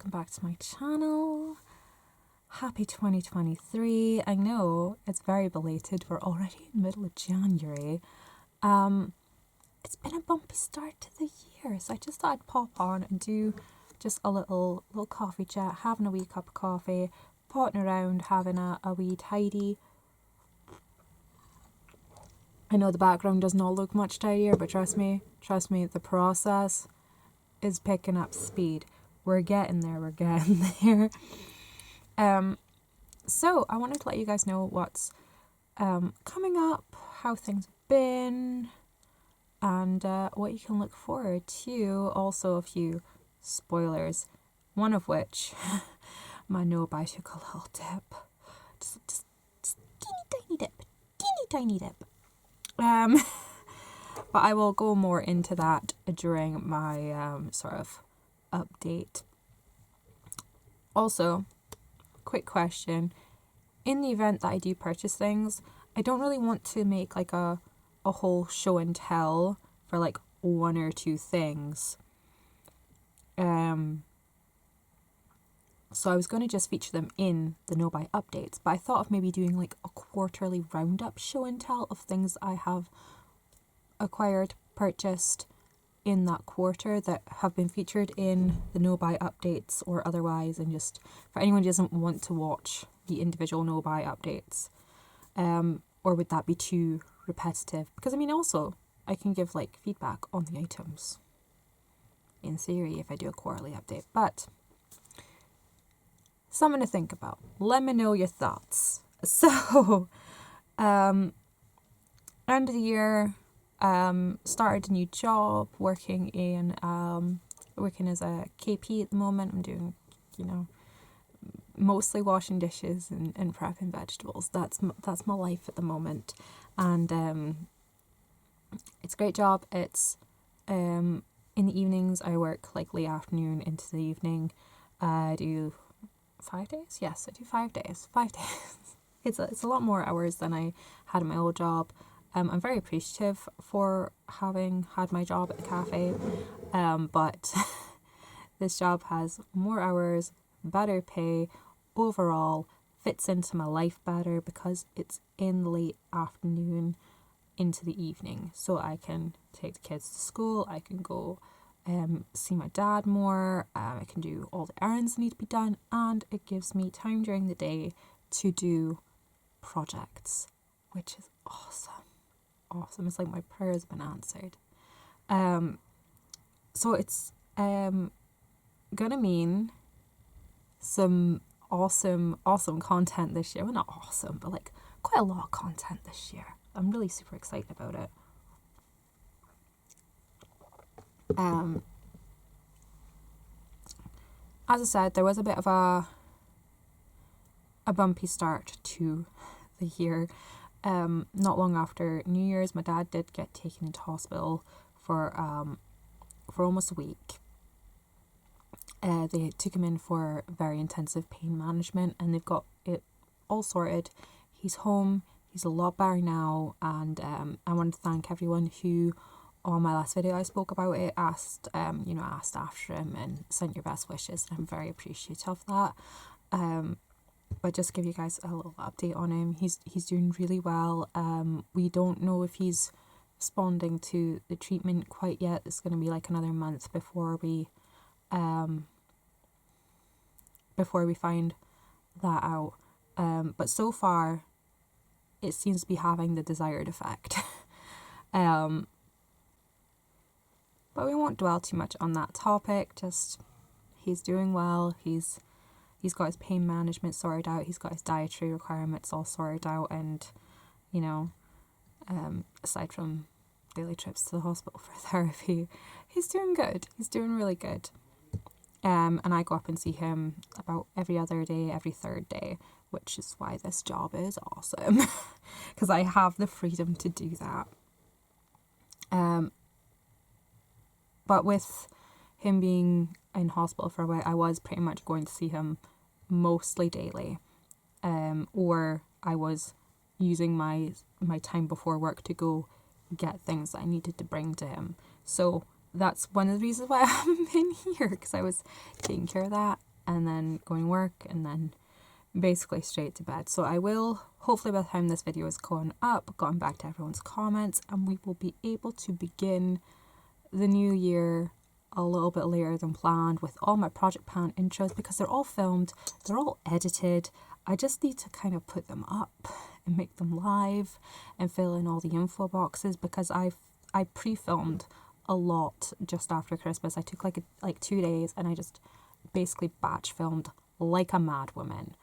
welcome back to my channel. Happy 2023. I know it's very belated, we're already in the middle of January. It's been a bumpy start to the year, so I just thought I'd pop on and do just a little coffee chat, having a wee cup of coffee, potting around, having a wee tidy. I know the background does not look much tidier, but trust me, the process is picking up speed. We're getting there. So I wanted to let you guys know what's coming up, how things have been, and what you can look forward to. Also a few spoilers, one of which, my no-buy took a little dip. Just teeny tiny dip. But I will go more into that during my sort of update. Also, quick question. In the event that I do purchase things, I don't really want to make like a whole show and tell for like one or two things. So I was going to just feature them in the no buy updates, but I thought of maybe doing like a quarterly roundup show and tell of things I have acquired, purchased in that quarter that have been featured in the no buy updates or otherwise, and just for anyone who doesn't want to watch the individual no buy updates, or would that be too repetitive? Because I mean, also I can give like feedback on the items in theory if I do a quarterly update, but something to think about. Let me know your thoughts. So end of the year, started a new job, working as a KP at the moment. I'm doing, mostly washing dishes and prepping vegetables. That's my life at the moment, and it's a great job. It's in the evenings I work like late afternoon into the evening. I do 5 days. Yes, I do 5 days. 5 days. It's a lot more hours than I had at my old job. I'm very appreciative for having had my job at the cafe, but this job has more hours, better pay, overall fits into my life better because it's in the late afternoon into the evening. So I can take the kids to school, I can go see my dad more, I can do all the errands that need to be done, and it gives me time during the day to do projects, which is awesome. It's like my prayer has been answered. So it's gonna mean some awesome content this year. Well, not awesome, but like quite a lot of content this year. I'm really super excited about it. As I said, there was a bit of a bumpy start to the year. Not long after New Year's, my dad did get taken into hospital for almost a week. They took him in for very intensive pain management, and they've got it all sorted. He's home. He's a lot better now, and I want to thank everyone who, on my last video I spoke about it, asked after him and sent your best wishes. And I'm very appreciative of that. But just give you guys a little update on him. He's doing really well. We don't know if he's responding to the treatment quite yet. It's going to be like another month before we find that out. But so far, it seems to be having the desired effect. But we won't dwell too much on that topic. Just he's doing well. He's got his pain management sorted out. He's got his dietary requirements all sorted out, and aside from daily trips to the hospital for therapy, he's doing good. He's doing really good. And I go up and see him about every other day, every third day, which is why this job is awesome, because I have the freedom to do that. But with him being in hospital for a while, I was pretty much going to see him mostly daily, or I was using my time before work to go get things that I needed to bring to him. So that's one of the reasons why I haven't been here, because I was taking care of that. and then going work, and then basically straight to bed. So I will, hopefully by the time this video is gone up, gotten back to everyone's comments, and we will be able to begin the new year a little bit later than planned with all my Project Pan intros, because they're all filmed, they're all edited. I just need to kind of put them up and make them live and fill in all the info boxes, because I pre-filmed a lot just after Christmas. I took like 2 days and I just basically batch filmed like a mad woman.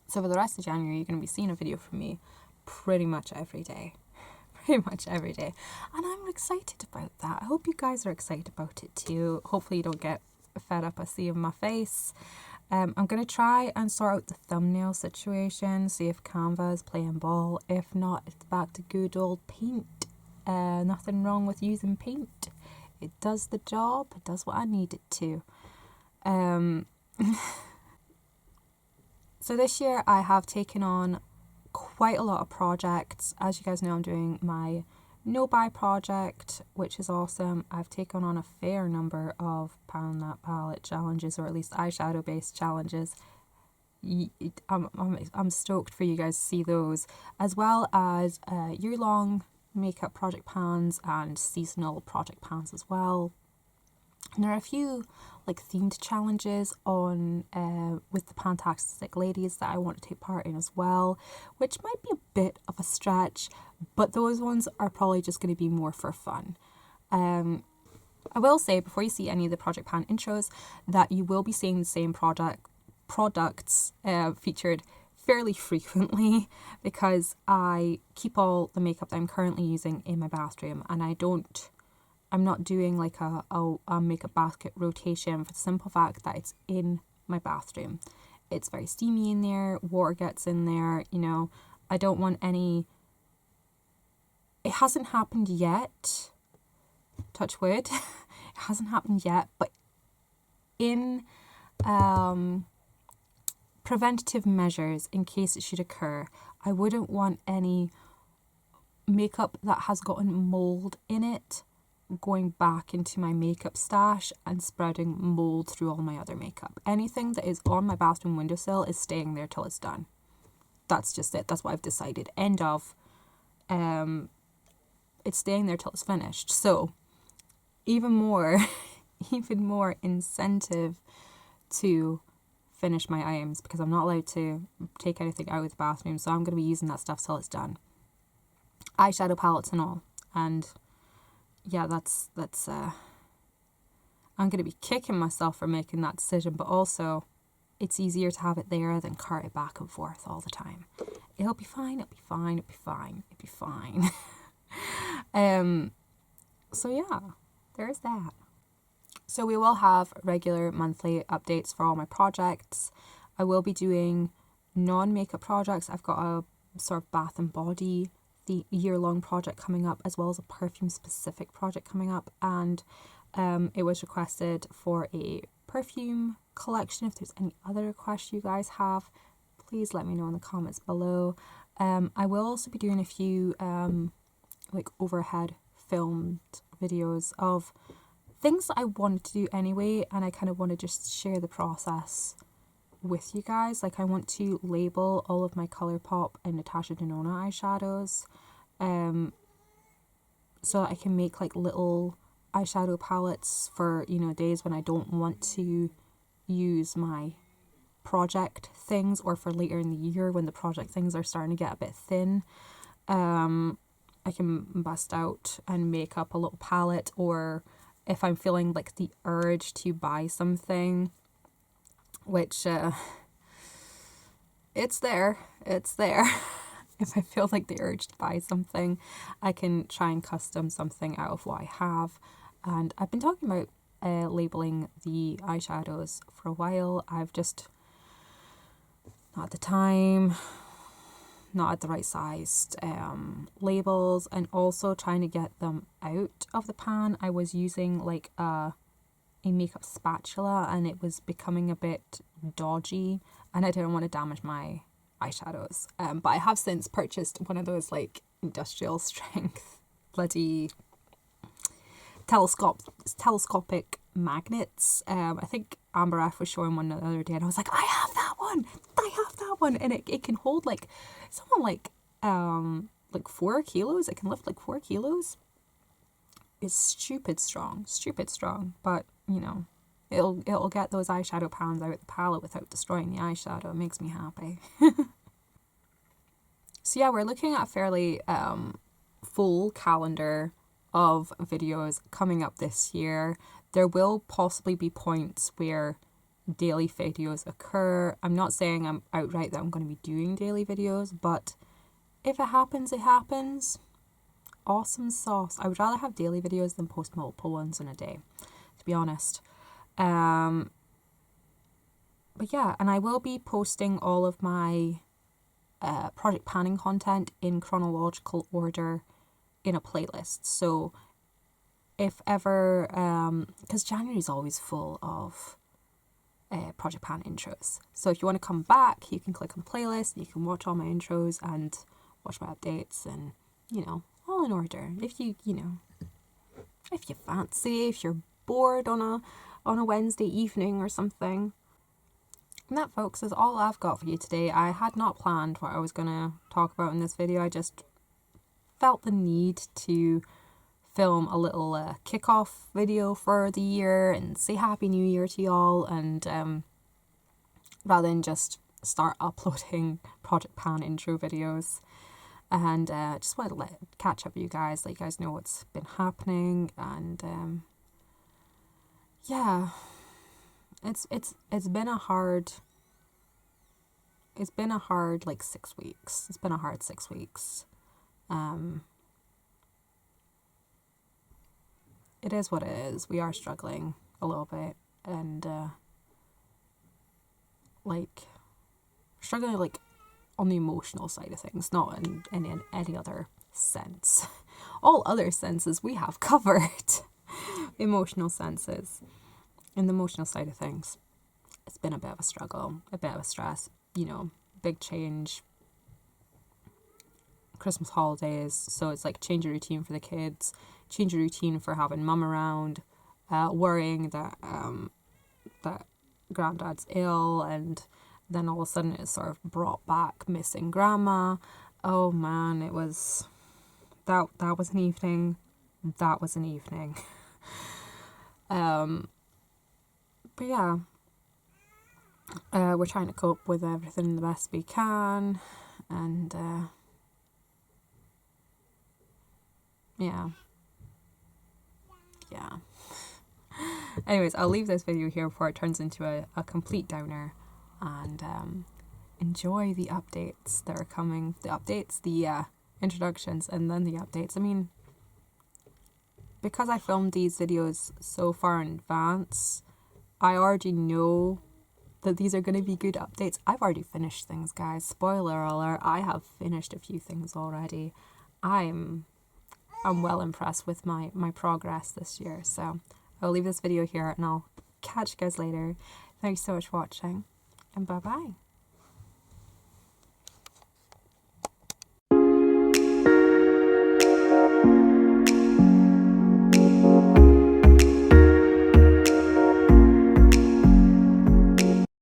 So for the rest of January, you're going to be seeing a video from me pretty much every day. Pretty much every day. And I'm excited about that. I hope you guys are excited about it too. Hopefully you don't get fed up of seeing my face. I'm going to try and sort out the thumbnail situation, see if Canva is playing ball. If not, it's back to good old Paint. Nothing wrong with using Paint. It does the job. It does what I need it to. So this year I have taken on quite a lot of projects. As you guys know, I'm doing my no buy project, which is awesome. I've taken on a fair number of Pan That Palette challenges, or at least eyeshadow based challenges. I'm stoked for you guys to see those, as well as year-long makeup project pans and seasonal project pans as well. And there are a few like themed challenges on with the Pantastic Ladies that I want to take part in as well, which might be a bit of a stretch, but those ones are probably just going to be more for fun. I will say before you see any of the Project Pan intros that you will be seeing the same products featured fairly frequently, because I keep all the makeup that I'm currently using in my bathroom, and I'm not doing like a makeup basket rotation for the simple fact that it's in my bathroom. It's very steamy in there, water gets in there, you know. I don't want any... It hasn't happened yet, touch wood, it hasn't happened yet, but in preventative measures, in case it should occur, I wouldn't want any makeup that has gotten mold in it going back into my makeup stash and spreading mold through all my other makeup. Anything that is on my bathroom windowsill is staying there till it's done. That's just it. That's what I've decided. End of. It's staying there till it's finished. So even more incentive to finish my items, because I'm not allowed to take anything out of the bathroom. So I'm going to be using that stuff till it's done. Eyeshadow palettes and all. And yeah, that's I'm going to be kicking myself for making that decision, but also it's easier to have it there than cart it back and forth all the time. It'll be fine, it'll be fine, it'll be fine, it'll be fine. So yeah, there's that. So we will have regular monthly updates for all my projects. I will be doing non-makeup projects. I've got a sort of bath and body the year-long project coming up, as well as a perfume-specific project coming up, and it was requested for a perfume collection. If there's any other requests you guys have, please let me know in the comments below. I will also be doing a few like overhead filmed videos of things that I wanted to do anyway, and I kind of want to just share the process with you guys. Like, I want to label all of my ColourPop and Natasha Denona eyeshadows, so that I can make like little eyeshadow palettes for, you know, days when I don't want to use my project things, or for later in the year when the project things are starting to get a bit thin. I can bust out and make up a little palette, or if I'm feeling like the urge to buy something, which it's there. If I feel like the urge to buy something, I can try and custom something out of what I have. And I've been talking about labeling the eyeshadows for a while. I've just not at the time, not at the right sized labels, and also trying to get them out of the pan. I was using like a makeup spatula, and it was becoming a bit dodgy, and I didn't want to damage my eyeshadows. But I have since purchased one of those like industrial strength bloody telescopic magnets. I think Amber F was showing one the other day and I was like, I have that one, and it can hold like something like 4 kilos. It can lift like 4 kilos. It's stupid strong, but you know, it'll get those eyeshadow pans out the palette without destroying the eyeshadow. It makes me happy. So yeah, we're looking at a fairly full calendar of videos coming up this year. There will possibly be points where daily videos occur. I'm not saying I'm outright that I'm going to be doing daily videos, but if it happens, it happens. Awesome sauce. I would rather have daily videos than post multiple ones in a day, to be honest. But yeah, and I will be posting all of my project panning content in chronological order in a playlist. So if ever, because January is always full of project pan intros. So if you want to come back, you can click on the playlist, you can watch all my intros and watch my updates, and you know, all in order. If you fancy, if you're bored on a Wednesday evening or something. And that, folks, is all I've got for you today. I had not planned what I was going to talk about in this video. I just felt the need to film a little kickoff video for the year and say Happy New Year to y'all, and rather than just start uploading Project Pan intro videos. And just wanted to catch up with you guys, let you guys know what's been happening, and yeah, it's been a hard like 6 weeks. It's been a hard 6 weeks. It is what it is. We are struggling a little bit, and like struggling like on the emotional side of things, not in any other sense. All other senses we have covered. Emotional senses. In the emotional side of things, it's been a bit of a struggle, a bit of a stress, you know, big change. Christmas holidays, so it's like change your routine for the kids, change your routine for having mum around, worrying that that granddad's ill, and then all of a sudden it sort of brought back missing grandma. Oh man, it was that was an evening. That was an evening. But yeah, we're trying to cope with everything the best we can, and yeah. Anyways, I'll leave this video here before it turns into a complete downer, and enjoy the updates that are coming. The updates, the introductions, and then the updates. I mean, because I filmed these videos so far in advance, I already know that these are going to be good updates. I've already finished things, guys. Spoiler alert, I have finished a few things already. I'm well impressed with my progress this year. So I'll leave this video here and I'll catch you guys later. Thanks so much for watching, and bye bye.